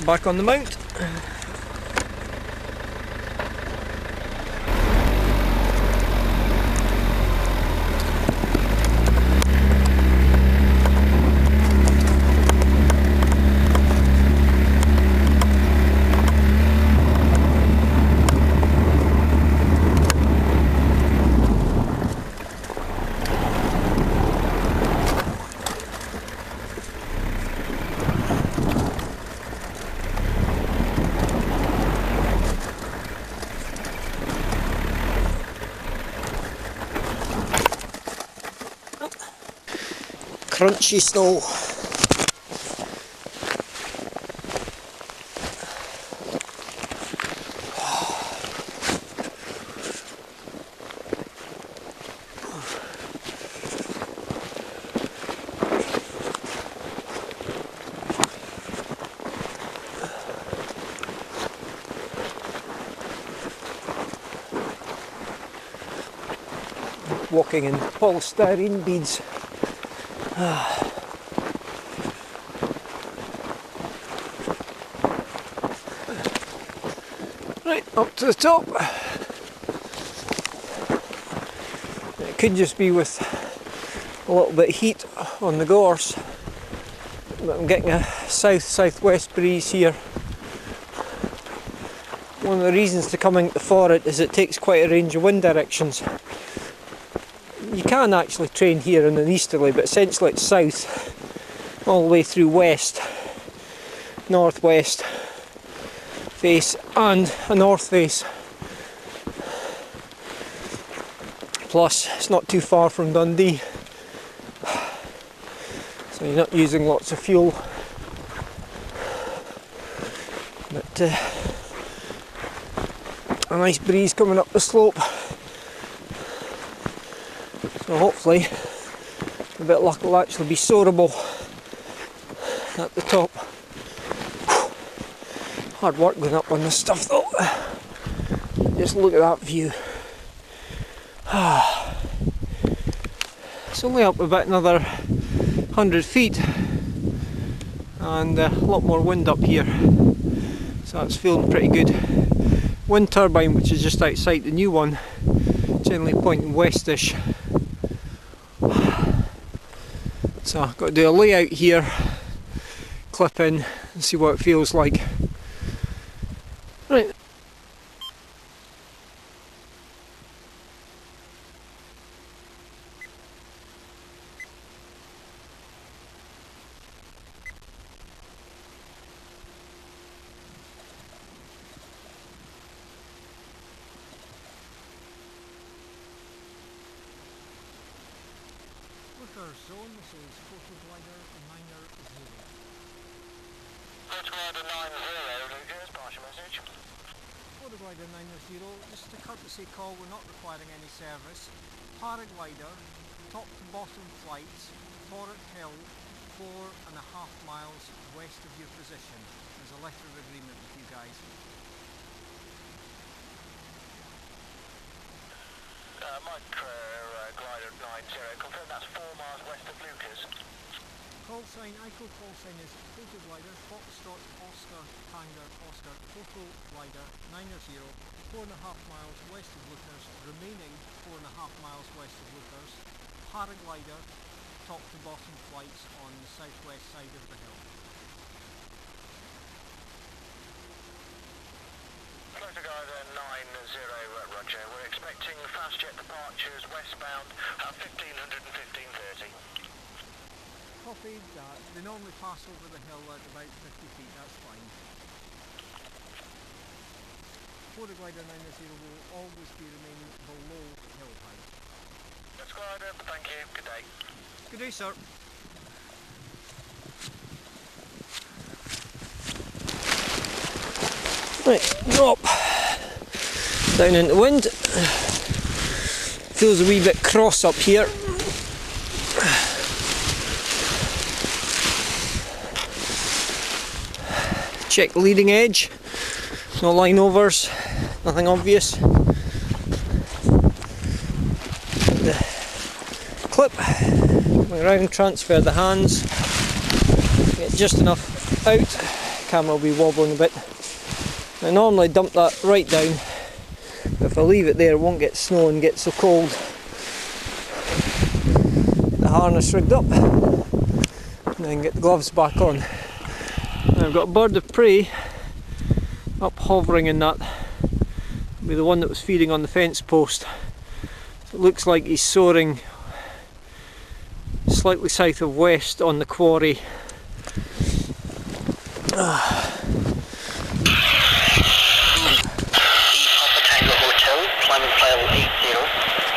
Back on the mount. Crunchy snow. Walking in polystyrene beads. Right, up to the top. It could just be with a little bit of heat on the gorse, but I'm getting a south-southwest breeze here. One of the reasons to coming for it is it takes quite a range of wind directions. You can actually train here in an easterly, but essentially it's south all the way through west, northwest face and a north face. Plus it's not too far from Dundee, so you're not using lots of fuel. But a nice breeze coming up the slope. So hopefully, a bit of luck will actually be soarable at the top. Hard work going up on this stuff though. Just look at that view. It's only up about another 100 feet and a lot more wind up here. So that's feeling pretty good. Wind turbine, which is just outside the new one, generally pointing westish. So I've got to do a layout here, clip in and see what it feels like. Right. Zone, this is Paraglider 90. Paraglider 90, Lucas, partial message. Paraglider 90, just a courtesy call, we're not requiring any service. Paraglider, top to bottom flights, Torrent Hill, 4.5 miles west of your position. There's a letter of agreement with you guys. Glider 90, confirm that's 4 miles west of Lucas. Call sign, ICO call sign is Paraglider, Foxtrot, Oscar, Tango, Oscar, Paraglider 90, 4.5 miles west of Lucas, remaining 4.5 miles west of Lucas. Paraglider, top to bottom flights on the southwest side of the hill. Paraglider 90, Roger. We're expecting fast jet departures westbound at 1500 and 1530. Copied that. They normally pass over the hill at about 50 feet, that's fine. Paraglider 90 will always be remaining below hill height. That's Glider, thank you, good day. Good day, sir. Right, drop down into wind. Feels a wee bit cross up here. Check leading edge, no line overs, nothing obvious. The clip, go around, transfer the hands, get just enough out, camera will be wobbling a bit. I normally dump that right down, but if I leave it there it won't get snow and get so cold. Get the harness rigged up and then get the gloves back on. Now I've got a bird of prey up hovering in that. It'll be the one that was feeding on the fence post. It looks like he's soaring slightly south of west on the quarry.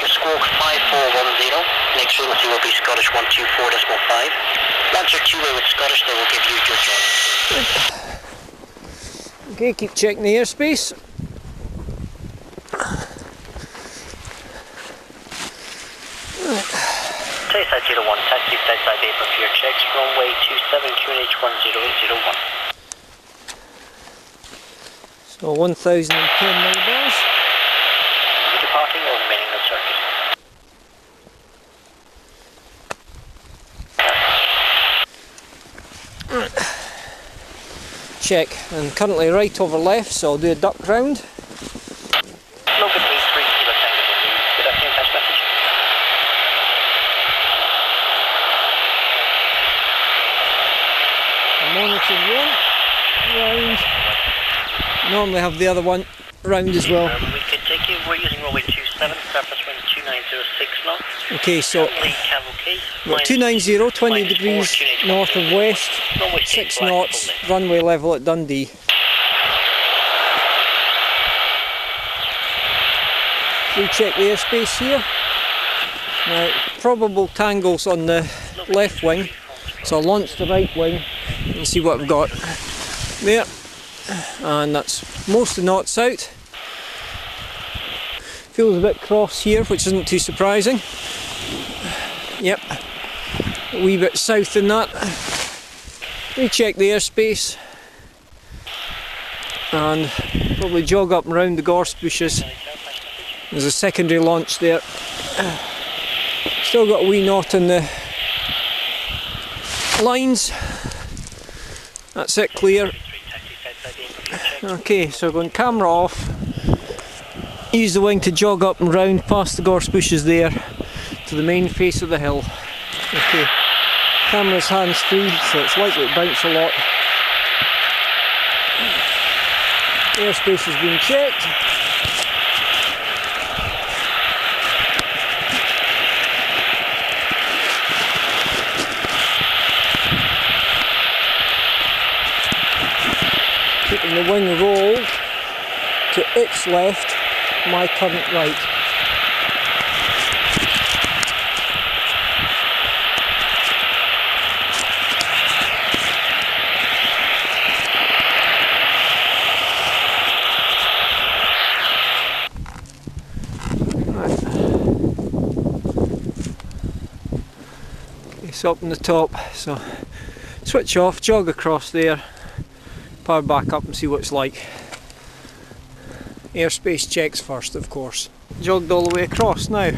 Squawk 5410, next frequency will be Scottish 124.5. Lancer 2-way with Scottish, they will give you your job. Okay, keep checking the airspace. Tayside 01, taxi Tayside A for your checks, runway 27 QNH 1001. So 1010 millibars. You departing or remaining on circuit? Check, and currently right over left, so I'll do a duck round. Logan 83 Kilo Tango, good afternoon, pass message. Monitor one round. Normally have the other one round as well. We could take you, we're using runway 27, surface wind 2906 knots. Okay, so we've got 290, 20 degrees north of west, 6 knots, runway level at Dundee. Recheck the airspace here. Now, probable tangles on the left wing, so I'll launch the right wing and see what I've got there. And that's most of the knots out. Feels a bit cross here, which isn't too surprising. Yep, a wee bit south in that. Recheck the airspace and probably jog up and round the gorse bushes. There's a secondary launch there. Still got a wee knot in the lines. That's it, clear. Okay, so going camera off. Use the wing to jog up and round past the gorse bushes there to the main face of the hill. Okay, camera's hands free, so it's likely to bounce a lot. Airspace has been checked. Keeping the wing rolled to its left, my current right. Okay, so up on the top, so switch off, jog across there, power back up and see what it's like. Airspace checks first, of course. Jogged all the way across now.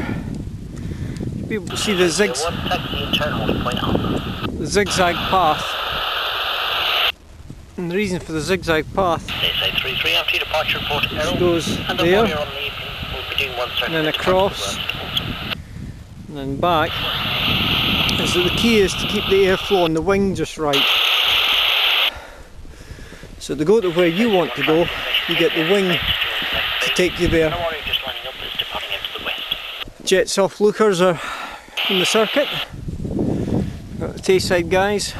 You'll be able to see the zigzag path. And the reason for the zigzag path goes there, and then across, and then back. And so the key is to keep the airflow on the wing just right. So to go to where you want to go, you get the wing to take you there. Jet soft lookers are in the circuit. Got the Tayside guys.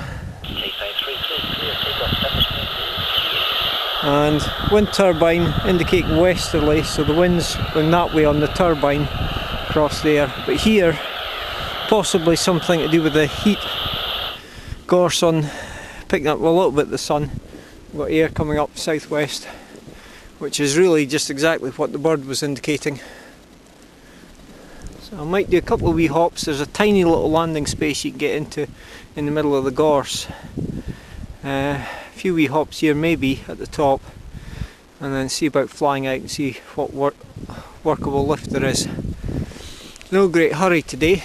And wind turbine indicating westerly, so the wind's going that way on the turbine across there. But here, possibly something to do with the heat. Gorse on, picking up a little bit of the sun. We've got air coming up southwest, which is really just exactly what the bird was indicating. So I might do a couple of wee hops. There's a tiny little landing space you can get into in the middle of the gorse. A few wee hops here maybe at the top, and then see about flying out and see what workable lift there is. No great hurry today,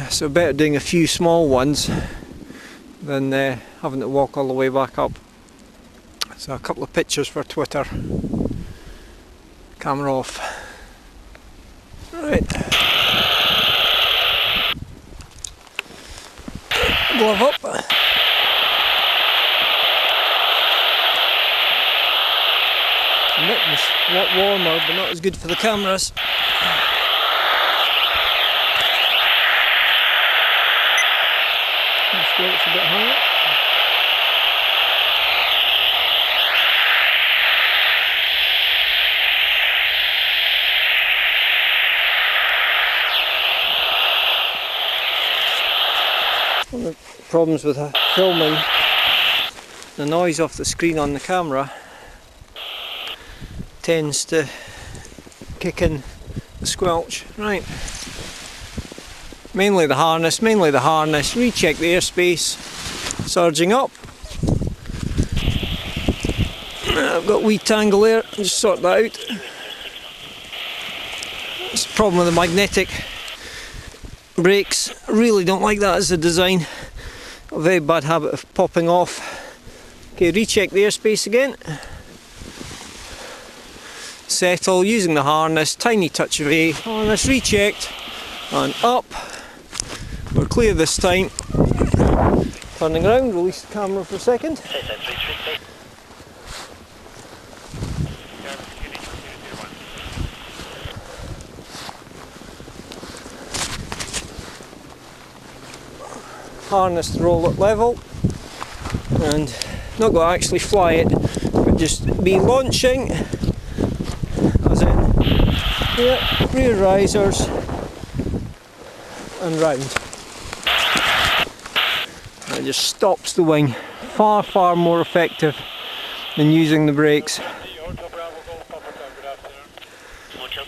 so better doing a few small ones than having to walk all the way back up. So a couple of pictures for Twitter. Camera off. Right. Glove up. Mittens, a lot warmer but not as good for the cameras. Let's go, it's a bit higher. One of the problems with filming, the noise off the screen on the camera tends to kick in the squelch. Right. Mainly the harness, recheck the airspace, surging up. I've got a wee tangle there, just sort that out. It's a problem with the magnetic brakes. I really don't like that as a design. A very bad habit of popping off. Okay, recheck the airspace again. Settle using the harness, tiny touch of A, harness rechecked, and up. We're clear this time. Turning around, release the camera for a second. Harness the roll at level, and not going to actually fly it, but just be launching, as in here, rear risers and round. And it just stops the wing. Far more effective than using the brakes.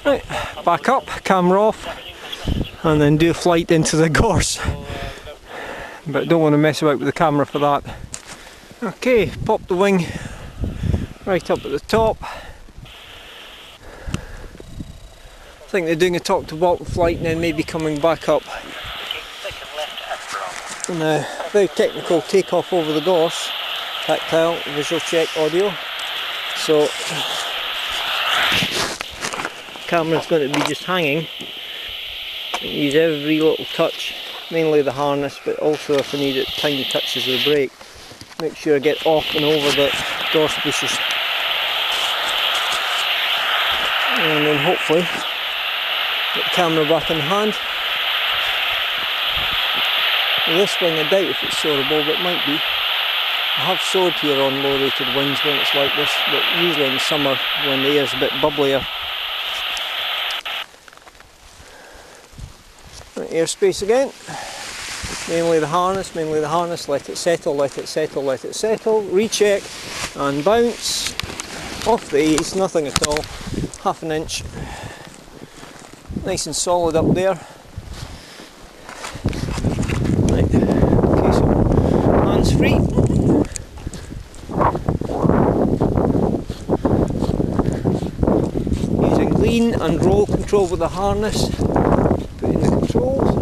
Right, back up, camera off, and then do a flight into the gorse. But I don't want to mess about with the camera for that. Okay, pop the wing right up at the top. I think they're doing a top to bottom flight and then maybe coming back up. And a very technical takeoff over the gorse. Tactile, visual check, audio. So, camera's going to be just hanging. Use every little touch. Mainly the harness, but also if I need it, tiny touches of the brake. Make sure I get off and over the gorse bushes. And then hopefully get the camera back in hand. With this wing, I doubt if it's soarable, but it might be. I have soared here on low rated wings when it's like this, but usually in the summer when the air's a bit bubblier. Right, airspace again. Mainly the harness, let it settle, recheck and bounce. Off the A's, nothing at all, half an inch. Nice and solid up there. Right, okay, so hands free. Using lean and roll control with the harness. Put in the controls.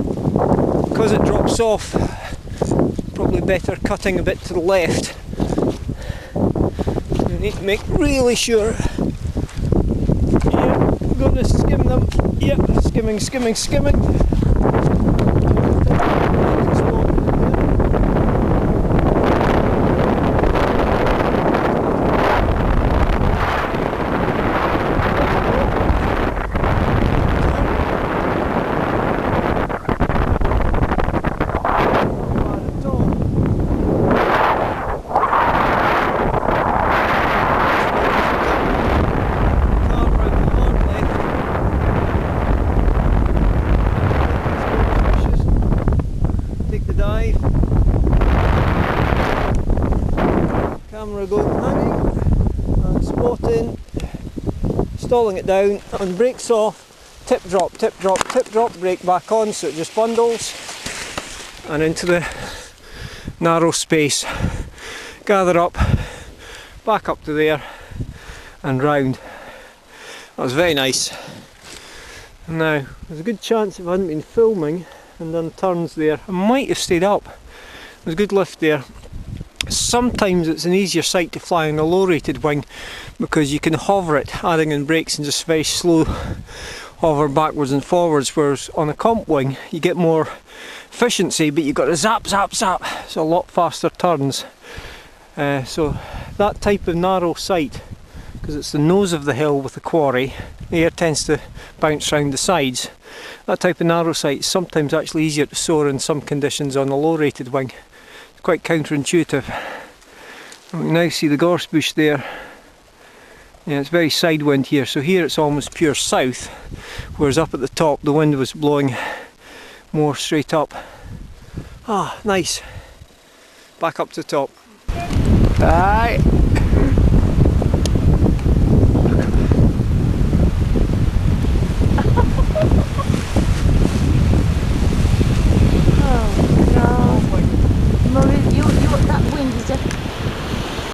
Because it drops off, probably better cutting a bit to the left. You need to make really sure. Yeah, I'm going to skim them. Yep, skimming. Camera going hanging and spotting, stalling it down and brakes off, tip drop, brake back on so it just bundles and into the narrow space, gather up, back up to there and round. That was very nice. Now there's a good chance if I hadn't been filming and done turns there I might have stayed up. there's a good lift there. Sometimes it's an easier sight to fly on a low rated wing because you can hover it, adding in brakes and just very slow hover backwards and forwards, whereas on a comp wing you get more efficiency, but you've got to zap, zap, zap, so a lot faster turns. So that type of narrow sight, because it's the nose of the hill with the quarry, the air tends to bounce around the sides. That type of narrow sight is sometimes actually easier to soar in some conditions on a low rated wing. It's quite counterintuitive. We can now see the gorse bush there. Yeah, it's very side wind here, so here it's almost pure south, whereas up at the top the wind was blowing more straight up. Ah, nice. Back up to the top. Aye.